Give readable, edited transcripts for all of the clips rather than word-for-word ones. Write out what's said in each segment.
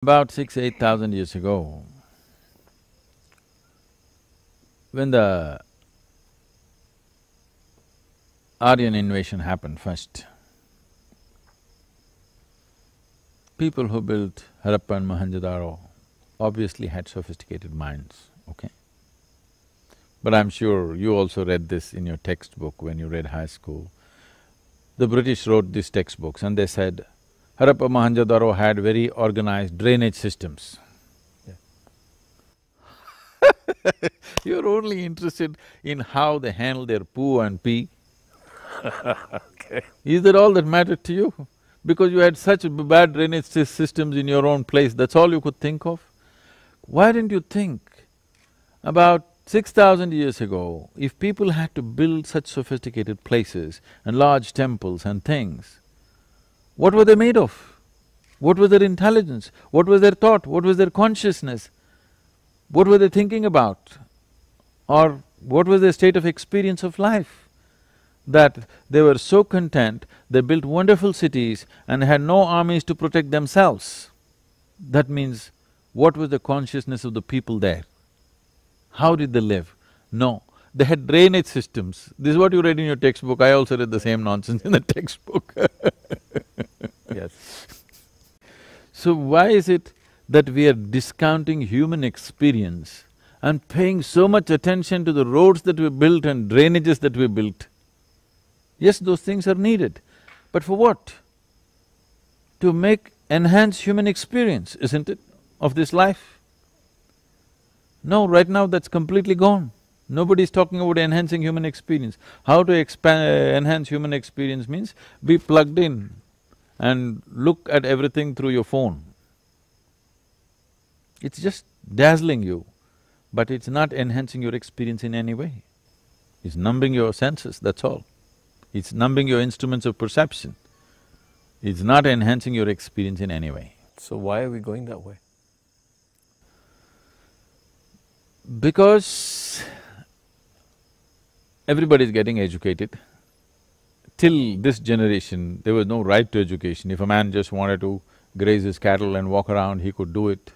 About 8,000 years ago, when the Aryan invasion happened first, people who built Harappa and Mohenjo-daro obviously had sophisticated minds, okay? But I'm sure you also read this in your textbook when you read high school. The British wrote these textbooks and they said, Harappa, Mohenjo-daro had very organized drainage systems. You're only interested in how they handle their poo and pee. Okay. Is that all that mattered to you? Because you had such bad drainage systems in your own place, that's all you could think of? Why didn't you think about 6,000 years ago, if people had to build such sophisticated places and large temples and things, what were they made of? What was their intelligence? What was their thought? What was their consciousness? What were they thinking about? Or what was their state of experience of life? That they were so content, they built wonderful cities and had no armies to protect themselves. That means, what was the consciousness of the people there? How did they live? No, they had drainage systems. This is what you read in your textbook, I also read the same nonsense in the textbook. Yes. So why is it that we are discounting human experience and paying so much attention to the roads that we built and drainages that we built? Yes, those things are needed, but for what? To enhance human experience, isn't it, of this life? No, right now that's completely gone. Nobody's talking about enhancing human experience. How to enhance human experience means be plugged in and look at everything through your phone. It's just dazzling you, but it's not enhancing your experience in any way. It's numbing your senses, that's all. It's numbing your instruments of perception. It's not enhancing your experience in any way. So why are we going that way? Because everybody's getting educated. Till this generation, there was no right to education. If a man just wanted to graze his cattle and walk around, he could do it.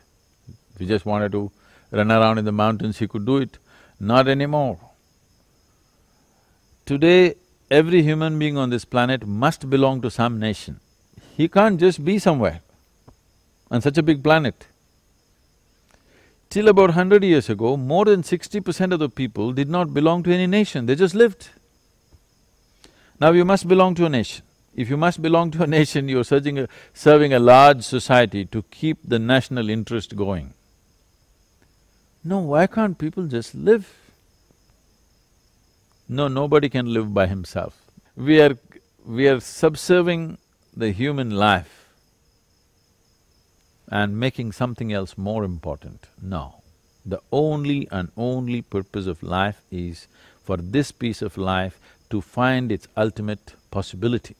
If he just wanted to run around in the mountains, he could do it. Not anymore. Today, every human being on this planet must belong to some nation. He can't just be somewhere on such a big planet. Till about 100 years ago, more than 60% of the people did not belong to any nation, they just lived. Now you must belong to a nation. If you must belong to a nation, you're serving a large society to keep the national interest going. No, why can't people just live? No, nobody can live by himself. We are subserving the human life and making something else more important. No. The only and only purpose of life is for this piece of life to find its ultimate possibility.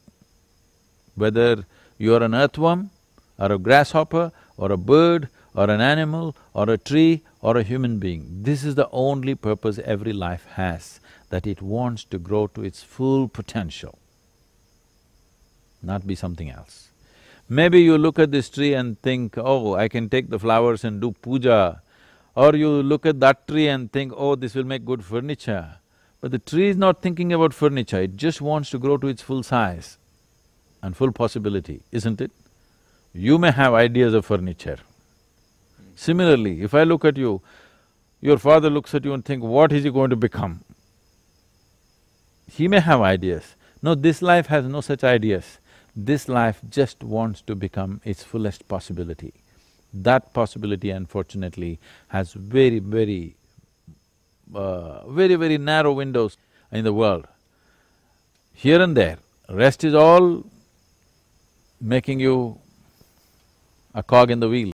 Whether you're an earthworm, or a grasshopper, or a bird, or an animal, or a tree, or a human being, this is the only purpose every life has, that it wants to grow to its full potential, not be something else. Maybe you look at this tree and think, oh, I can take the flowers and do puja, or you look at that tree and think, oh, this will make good furniture. But the tree is not thinking about furniture, it just wants to grow to its full size and full possibility, isn't it? You may have ideas of furniture. Similarly, if I look at you, your father looks at you and think, what is he going to become? He may have ideas. No, this life has no such ideas. This life just wants to become its fullest possibility. That possibility, unfortunately, has very narrow windows in the world. Here and there, rest is all making you a cog in the wheel.